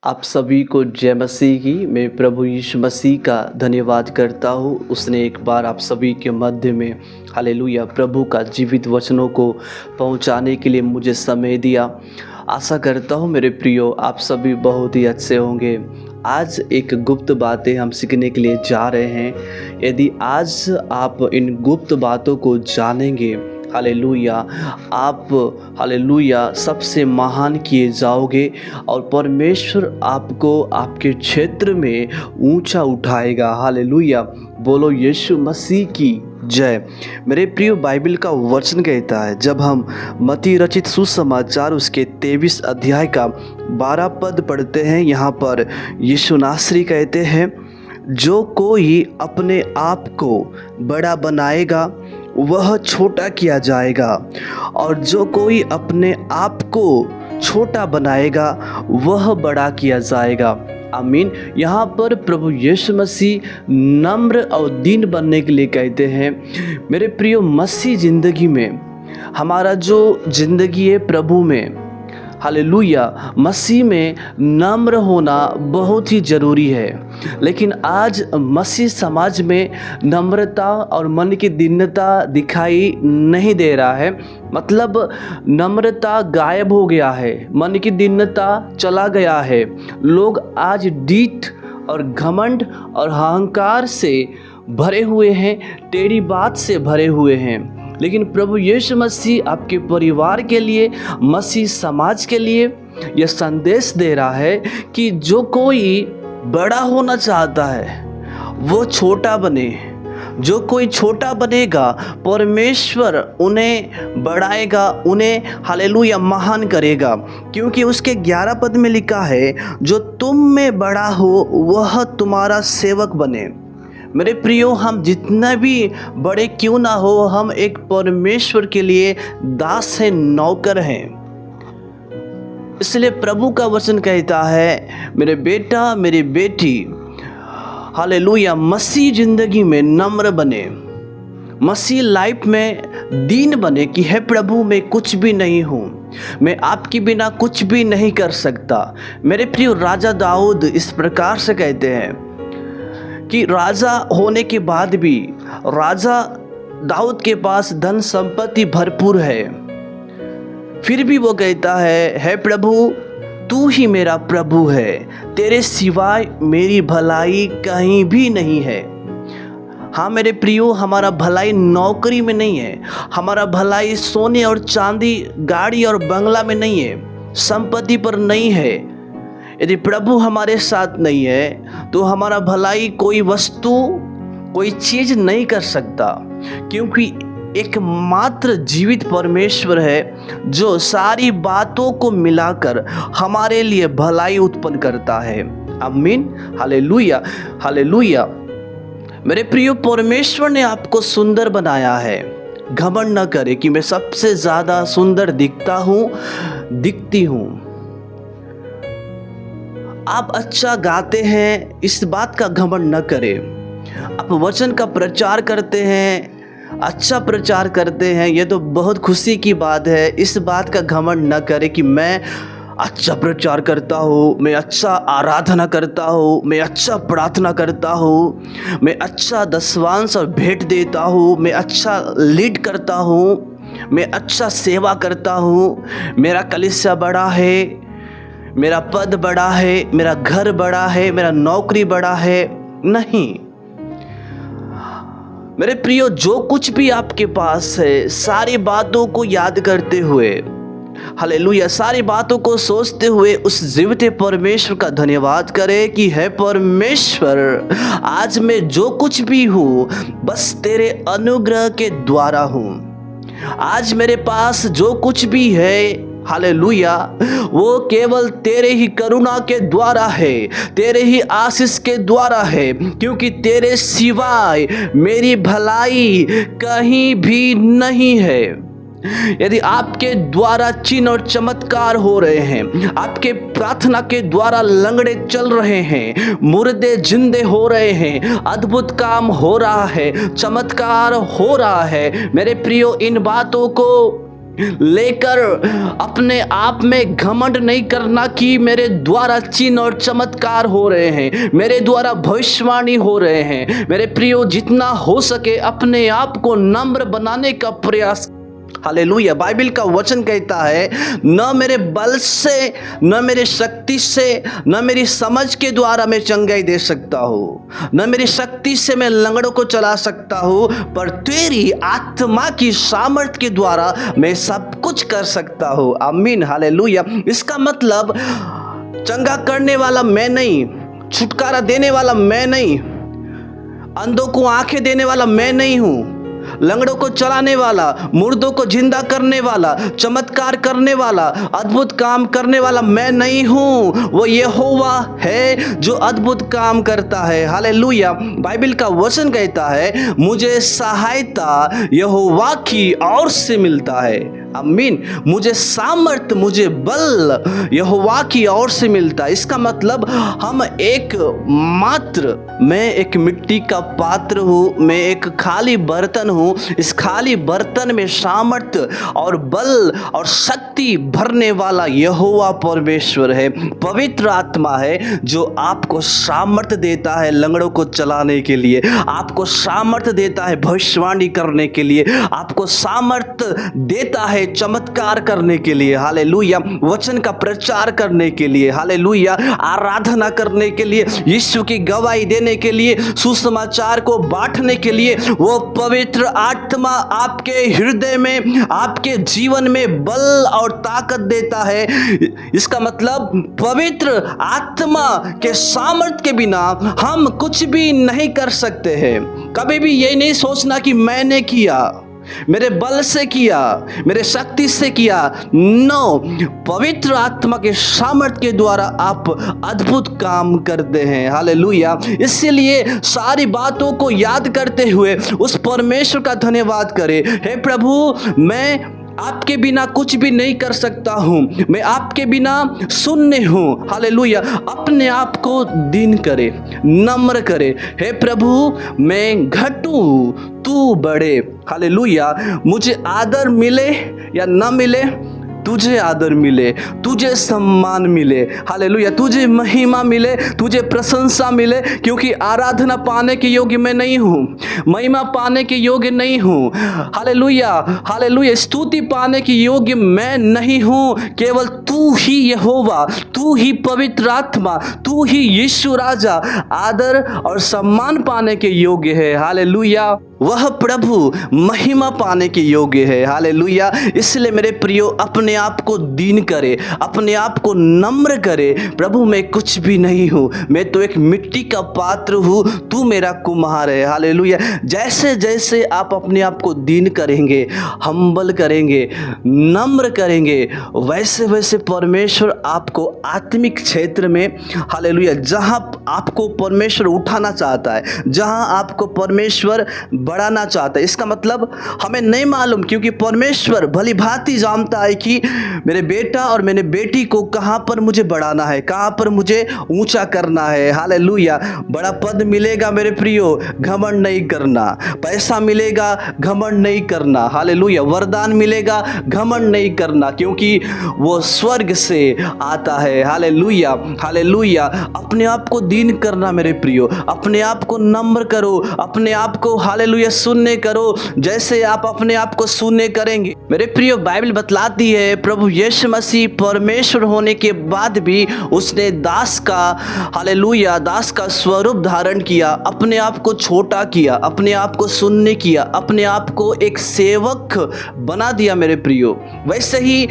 आप सभी को जय मसीह की। मैं प्रभु यीशु मसीह का धन्यवाद करता हूँ। उसने एक बार आप सभी के मध्य में हालेलुया प्रभु का जीवित वचनों को पहुँचाने के लिए मुझे समय दिया। आशा करता हूँ मेरे प्रियो आप सभी बहुत ही अच्छे होंगे। आज एक गुप्त बातें हम सीखने के लिए जा रहे हैं। यदि आज आप इन गुप्त बातों को जानेंगे हालेलुया आप हालेलुया सबसे महान किए जाओगे और परमेश्वर आपको आपके क्षेत्र में ऊंचा उठाएगा। हालेलुया बोलो यीशु मसीह की जय। मेरे प्रिय बाइबल का वचन कहता है, जब हम मत्ती रचित सुसमाचार उसके 23 अध्याय का 12 पद पढ़ते हैं, यहाँ पर यीशु नासरी कहते हैं, जो कोई अपने आप को बड़ा बनाएगा वह छोटा किया जाएगा और जो कोई अपने आप को छोटा बनाएगा वह बड़ा किया जाएगा। आमीन। यहाँ पर प्रभु यीशु मसीह नम्र और दीन बनने के लिए कहते हैं। मेरे प्रियो मसीह ज़िंदगी में हमारा जो ज़िंदगी है प्रभु में हालेलुया मसीह में नम्र होना बहुत ही ज़रूरी है। लेकिन आज मसीह समाज में नम्रता और मन की दीनता दिखाई नहीं दे रहा है। मतलब नम्रता गायब हो गया है, मन की दीनता चला गया है। लोग आज डीठ और घमंड और अहंकार से भरे हुए हैं, टेढ़ी बात से भरे हुए हैं। लेकिन प्रभु यीशु मसीह आपके परिवार के लिए, मसीह समाज के लिए यह संदेश दे रहा है कि जो कोई बड़ा होना चाहता है वो छोटा बने। जो कोई छोटा बनेगा परमेश्वर उन्हें बढ़ाएगा, उन्हें हालेलुया महान करेगा। क्योंकि उसके 11 पद में लिखा है, जो तुम में बड़ा हो वह तुम्हारा सेवक बने। मेरे प्रियो, हम जितना भी बड़े क्यों ना हो, हम एक परमेश्वर के लिए दास हैं, नौकर हैं। इसलिए प्रभु का वचन कहता है, मेरे बेटा मेरी बेटी हालेलुया मसीह ज़िंदगी में नम्र बने, मसीह लाइफ में दीन बने कि हे प्रभु मैं कुछ भी नहीं हूँ, मैं आपके बिना कुछ भी नहीं कर सकता। मेरे प्रियो, राजा दाऊद इस प्रकार से कहते हैं कि राजा होने के बाद भी राजा दाऊद के पास धन संपत्ति भरपूर है, फिर भी वो कहता है, हे प्रभु तू ही मेरा प्रभु है, तेरे सिवाय मेरी भलाई कहीं भी नहीं है। हाँ मेरे प्रियो, हमारा भलाई नौकरी में नहीं है, हमारा भलाई सोने और चांदी, गाड़ी और बंगला में नहीं है, संपत्ति पर नहीं है। यदि प्रभु हमारे साथ नहीं है तो हमारा भलाई कोई वस्तु, कोई चीज़ नहीं कर सकता। क्योंकि एकमात्र जीवित परमेश्वर है जो सारी बातों को मिलाकर हमारे लिए भलाई उत्पन्न करता है। आमीन। Hallelujah hallelujah. मेरे प्रियो, परमेश्वर ने आपको सुंदर बनाया है। घमंड न करे कि मैं सबसे ज़्यादा सुंदर दिखता हूँ, दिखती हूँ। आप अच्छा गाते हैं, इस बात का घमंड न करें। आप वचन का प्रचार करते हैं, अच्छा प्रचार करते हैं, ये तो बहुत खुशी की बात है। इस बात का घमंड न करें कि मैं अच्छा प्रचार करता हूँ, मैं अच्छा आराधना करता हूँ, मैं अच्छा प्रार्थना करता हूँ, मैं अच्छा दशवांश और भेंट देता हूँ, मैं अच्छा लीड करता हूँ, मैं अच्छा सेवा करता हूँ, मेरा कलीसिया बड़ा है, मेरा पद बड़ा है, मेरा घर बड़ा है, मेरा नौकरी बड़ा है। नहीं मेरे प्रियो, जो कुछ भी आपके पास है सारी बातों को याद करते हुए हालेलुया सारी बातों को सोचते हुए उस जीवित परमेश्वर का धन्यवाद करें कि हे परमेश्वर, आज मैं जो कुछ भी हूँ बस तेरे अनुग्रह के द्वारा हूँ। आज मेरे पास जो कुछ भी है हालेलुया वो केवल तेरे ही करुणा के द्वारा है, तेरे ही आशीष के द्वारा है। क्योंकि तेरे सिवाय मेरी भलाई कहीं भी नहीं है। यदि आपके द्वारा चिन्ह और चमत्कार हो रहे हैं, आपके प्रार्थना के द्वारा लंगड़े चल रहे हैं, मुर्दे जिंदे हो रहे हैं, अद्भुत काम हो रहा है, चमत्कार हो रहा है, मेरे प्रियो इन बातों को लेकर अपने आप में घमंड नहीं करना कि मेरे द्वारा चिन्ह और चमत्कार हो रहे हैं, मेरे द्वारा भविष्यवाणी हो रहे हैं। मेरे प्रियो, जितना हो सके अपने आप को नम्र बनाने का प्रयास। हालेलुया। बाइबल का वचन कहता है, न मेरे बल से, न मेरे शक्ति से, न मेरी समझ के द्वारा मैं चंगाई दे सकता हूँ, न मेरी शक्ति से मैं लंगड़ों को चला सकता हूँ, पर तेरी आत्मा की सामर्थ के द्वारा मैं सब कुछ कर सकता हूँ। आमीन। हालेलुया। इसका मतलब चंगा करने वाला मैं नहीं, छुटकारा देने वाला मैं नहीं, अंधों को आंखें देने वाला मैं नहीं हूँ, लंगड़ों को चलाने वाला, मुर्दों को जिंदा करने वाला, चमत्कार करने वाला, अद्भुत काम करने वाला मैं नहीं हूँ। वो यहोवा है जो अद्भुत काम करता है। हालेलुया। बाइबल का वचन कहता है, मुझे सहायता यहोवा की ओर से मिलता है। आमीन। मुझे सामर्थ, मुझे बल यहोवा की ओर से मिलता है। इसका मतलब हम एक मात्र, मैं एक मिट्टी का पात्र हूँ, मैं एक खाली बर्तन हूँ। इस खाली बर्तन में सामर्थ और बल और शक्ति भरने वाला यहोवा परमेश्वर है, पवित्र आत्मा है, जो आपको सामर्थ देता है लंगड़ों को चलाने के लिए, आपको सामर्थ देता है भविष्यवाणी करने के लिए, आपको सामर्थ देता है चमत्कार करने के लिए। हालेलुया। वचन का प्रचार करने के लिए। हालेलुया। आराधना करने के लिए, यीशु की गवाही देने के लिए, सुसमाचार को बांटने के लिए वो पवित्र आत्मा आपके हृदय में, आपके जीवन में बल और ताकत देता है। इसका मतलब पवित्र आत्मा के सामर्थ के बिना हम कुछ भी नहीं कर सकते हैं। कभी भी ये नहीं सोचना कि मैंने किया, मेरे बल से किया, मेरे शक्ति से किया। नो, पवित्र आत्मा के सामर्थ के द्वारा आप अद्भुत काम करते हैं। हालेलुया। इसीलिए सारी बातों को याद करते हुए उस परमेश्वर का धन्यवाद करें। हे प्रभु, मैं आपके बिना कुछ भी नहीं कर सकता हूँ, मैं आपके बिना शून्य हूँ। हालेलुया। अपने आप को दीन करे, नम्र करे। हे प्रभु, मैं घटूं, तू बढ़े। हालेलुया। मुझे आदर मिले या ना मिले, तुझे आदर मिले, तुझे सम्मान मिले। हालेलुया। तुझे महिमा मिले, तुझे प्रशंसा मिले, क्योंकि आराधना पाने के योग्य मैं नहीं हूँ, महिमा पाने के योग्य नहीं हूँ। हालेलुया। हालेलुया। स्तुति पाने के योग्य मैं नहीं हूँ। केवल तू ही यहोवा, तू ही पवित्र आत्मा, तू ही यीशु राजा आदर और सम्मान पाने के योग्य है। हालेलुया। वह प्रभु महिमा पाने के योग्य है। हालेलुया। इसलिए मेरे प्रियो, अपने आप को दीन करे, अपने आप को नम्र करे। प्रभु, मैं कुछ भी नहीं हूँ, मैं तो एक मिट्टी का पात्र हूँ, तू मेरा कुम्हार है। हालेलुया। जैसे जैसे आप अपने आप को दीन करेंगे, हम्बल करेंगे, नम्र करेंगे, वैसे वैसे परमेश्वर आपको आत्मिक क्षेत्र में, हालेलुया, जहाँ आपको परमेश्वर उठाना चाहता है, जहाँ आपको परमेश्वर बढ़ाना चाहता है। इसका मतलब हमें नहीं मालूम, क्योंकि परमेश्वर भली भांति जानता है कि मेरे बेटा और मेरे बेटी को कहाँ पर मुझे बढ़ाना है, कहाँ पर मुझे ऊंचा करना है। हालेलुया। बड़ा पद मिलेगा मेरे प्रियो, घमंड नहीं करना। पैसा मिलेगा, घमंड नहीं करना। हालेलुया। वरदान मिलेगा, घमंड नहीं करना, क्योंकि वो स्वर्ग से आता है। हालेलुया। हालेलुया। अपने आप को दीन करना मेरे प्रियो, अपने आप को नम्र करो, अपने आप को हालेलुया शून्य करो। जैसे आप अपने आप को शून्य करेंगे मेरे प्रियो, बाइबल बतलाती है प्रभु यीशु मसीह परमेश्वर होने के बाद भी उसने दास का, हालेलुया, दास का स्वरूप धारण किया, अपने आप को छोटा किया, अपने आप को शून्य किया, अपने आप को एक सेवक बना दिया मेरे प्रियो। वैसे ही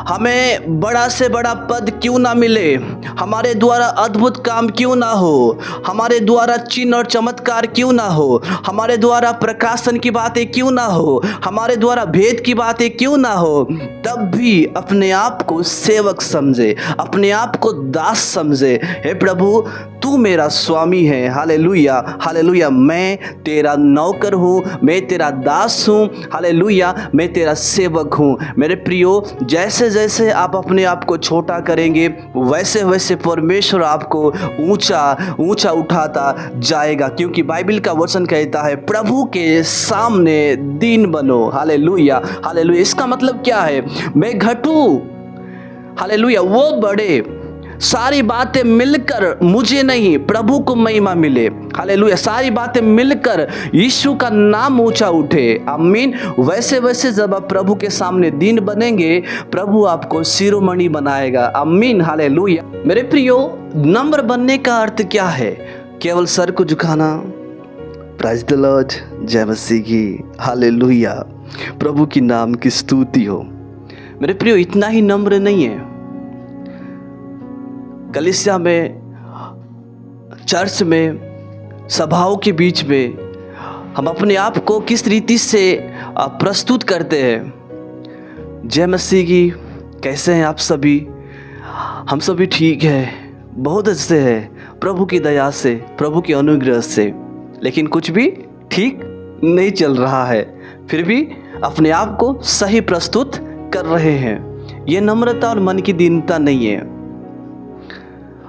हमें बड़ा से बड़ा पद क्यों ना मिले, हमारे द्वारा अद्भुत काम क्यों ना हो, हमारे द्वारा चिन्ह और चमत्कार क्यों ना हो, हमारे द्वारा प्रकाशन की बातें क्यों ना हो, हमारे द्वारा भेद की बातें क्यों ना हो, तब भी अपने आप को सेवक समझे, अपने आप को दास समझे। हे प्रभु, तू तू मेरा स्वामी है। हालेलुया, हालेलुया, मैं तेरा नौकर हूँ, मैं तेरा दास हूँ। हालेलुया, मैं तेरा सेवक हूँ। मेरे प्रियो, जैसे जैसे आप अपने आप को छोटा करेंगे वैसे वैसे परमेश्वर आपको ऊंचा ऊंचा उठाता जाएगा, क्योंकि बाइबल का वचन कहता है प्रभु के सामने दीन बनो। Hallelujah, hallelujah. इसका मतलब क्या है? मैं घटूं, हालेलुया, वो बड़े। सारी बातें मिलकर मुझे नहीं, प्रभु को महिमा मिले। हालेलुया, सारी बातें मिलकर यीशु का नाम ऊंचा उठे। आमीन। वैसे वैसे जब आप प्रभु के सामने दीन बनेंगे, प्रभु आपको शिरोमणि बनाएगा। आमीन, हालेलुया। मेरे प्रियो, नम्र बनने का अर्थ क्या है? केवल सर को झुकाना। प्रेज़ द लॉर्ड, जय मसीह की। हालेलुया, प्रभु की नाम की स्तुति हो। मेरे प्रियो, इतना ही नम्र नहीं है। कलीसिया में, चर्च में, सभाओं के बीच में हम अपने आप को किस रीति से प्रस्तुत करते हैं। जय मसीह की। कैसे हैं आप सभी? हम सभी ठीक हैं, बहुत अच्छे हैं, प्रभु की दया से, प्रभु के अनुग्रह से। लेकिन कुछ भी ठीक नहीं चल रहा है, फिर भी अपने आप को सही प्रस्तुत कर रहे हैं। ये नम्रता और मन की दीनता नहीं है।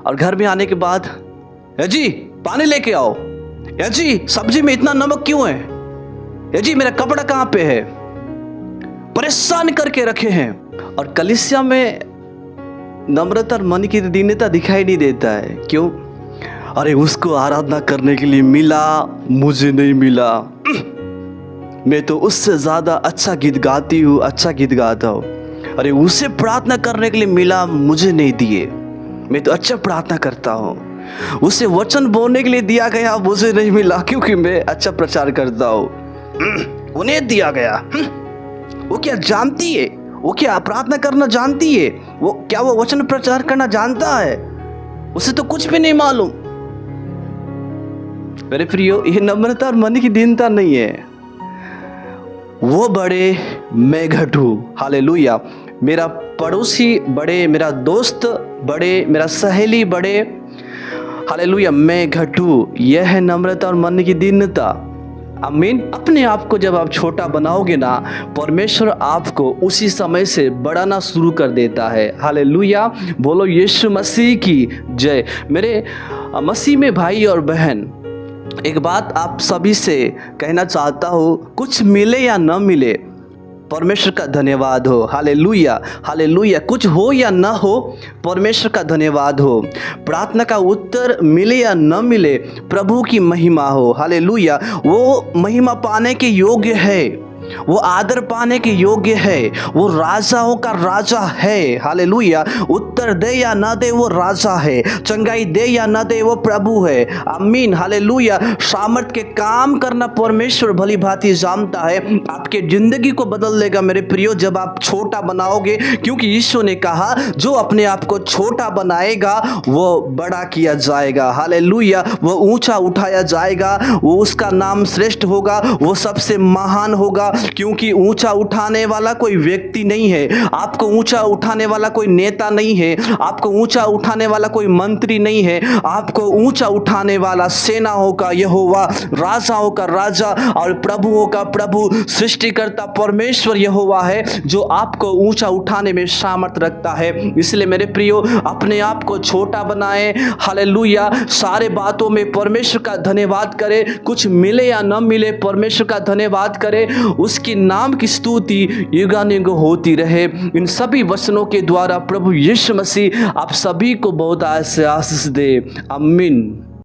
और घर में आने के बाद, या जी पानी लेके आओ, या जी सब्जी में इतना नमक क्यों है, या जी मेरा कपड़ा कहाँ पे है, परेशान करके रखे हैं। और कलीसिया में नम्रता और मन की दीनता दिखाई नहीं देता है। क्यों? अरे उसको आराधना करने के लिए मिला, मुझे नहीं मिला। मैं तो उससे ज्यादा अच्छा गीत गाती हूँ, अच्छा गीत गाता हूँ। अरे उसे प्रार्थना करने के लिए मिला, मुझे नहीं दिए। मैं तो अच्छा प्रार्थना करता हूँ। उसे वचन बोलने के लिए दिया गया, मुझे नहीं मिला, क्योंकि मैं अच्छा प्रचार करता हूँ। उन्हें दिया गया। वो क्या जानती है? वो क्या प्रार्थना करना जानती है? वो क्या वो वचन प्रचार करना जानता है? उसे तो कुछ भी नहीं मालूम। मेरे प्रियो, ये नम्रता और मन की दीनता नहीं है। वो बड़े, मैं घटूं। हालेलुया। मेरा पड़ोसी बड़े, मेरा दोस्त बड़े, मेरा सहेली बड़े। हालेलुया, मैं घटूं। यह है नम्रता और मन की दीनता। आमीन। अपने आप को जब आप छोटा बनाओगे ना, परमेश्वर आपको उसी समय से बढ़ाना शुरू कर देता है। हालेलुया। बोलो यीशु मसीह की जय। मेरे मसीह में भाई और बहन, एक बात आप सभी से कहना चाहता हूँ, कुछ मिले या न मिले, परमेश्वर का धन्यवाद हो। Hallelujah, hallelujah. कुछ हो या न हो, परमेश्वर का धन्यवाद हो। प्रार्थना का उत्तर मिले या न मिले, प्रभु की महिमा हो। हालेलुया। वो महिमा पाने के योग्य है, वो आदर पाने के योग्य है, वो राजाओं का राजा है। हालेलुया। उत्तर दे या ना दे, वो राजा है। चंगाई दे या ना दे, वो प्रभु है। आमीन। हालेलुया। सामर्थ के काम करना परमेश्वर भली भांति जानता है। आपके जिंदगी को बदल देगा मेरे प्रियो, जब आप छोटा बनाओगे, क्योंकि यीशु ने कहा जो अपने आप को छोटा बनाएगा वो बड़ा किया जाएगा। हालेलुया। वो ऊंचा उठाया जाएगा, वो उसका नाम श्रेष्ठ होगा, वो सबसे महान होगा। क्योंकि ऊंचा उठाने वाला कोई व्यक्ति नहीं है, आपको ऊंचा उठाने वाला कोई नेता नहीं है, आपको ऊंचा उठाने वाला कोई मंत्री नहीं है, आपको ऊंचा उठाने वाला सेनाओं का यहोवा, राजाओं का राजा और प्रभुओं का प्रभु, सृष्टिकर्ता परमेश्वर यहोवा है, जो आपको ऊंचा उठाने में सामर्थ रखता है। इसलिए मेरे प्रियो, अपने आप को छोटा बनाएं। हालेलुया। सारे बातों में परमेश्वर का धन्यवाद करें। कुछ मिले या न मिले, परमेश्वर का धन्यवाद करें। उसके नाम की स्तुति युगानुग होती रहे। इन सभी वचनों के द्वारा प्रभु यीशु मसीह आप सभी को बहुत आशीष दे। आमीन।